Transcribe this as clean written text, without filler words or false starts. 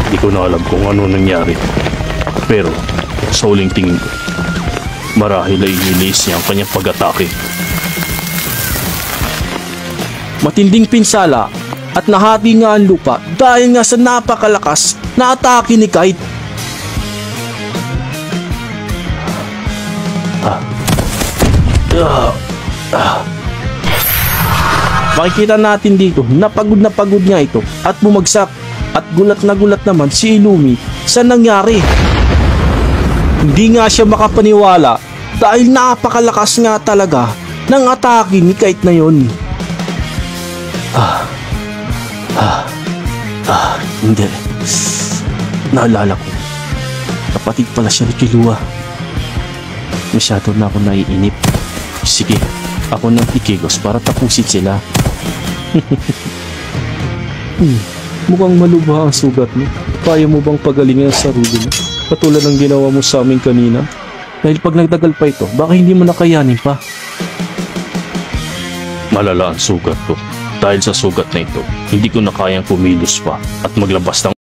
Di ko na alam kung ano nangyari. Pero sa huling tingin ko, marahil ay inilis niya ang kanyang pag-atake. Matinding pinsala at nahati nga ang lupa dahil nga sa napakalakas na atake ni Kite. Makikita natin dito na pagod niya ito at bumagsak, at gulat na gulat naman si Illumi sa nangyari. Hindi nga siya makapaniwala dahil napakalakas nga talaga ng atake ni Kite na yun. Hindi. Naalala ko, kapatid pala siya ni Killua. Masyado na ako naiinip. Sige, ako nang ikigos para tapusin sila. Mukhang malubha ang sugat mo. Kaya mo bang pagalingin ang sarili mo? Katulad ng ginawa mo sa amin kanina? Dahil pag nagtagal pa ito, baka hindi mo nakayanin pa. Malala ang sugat ko. Dahil sa sugat na ito, hindi ko na kayang kumilos pa at maglabas ng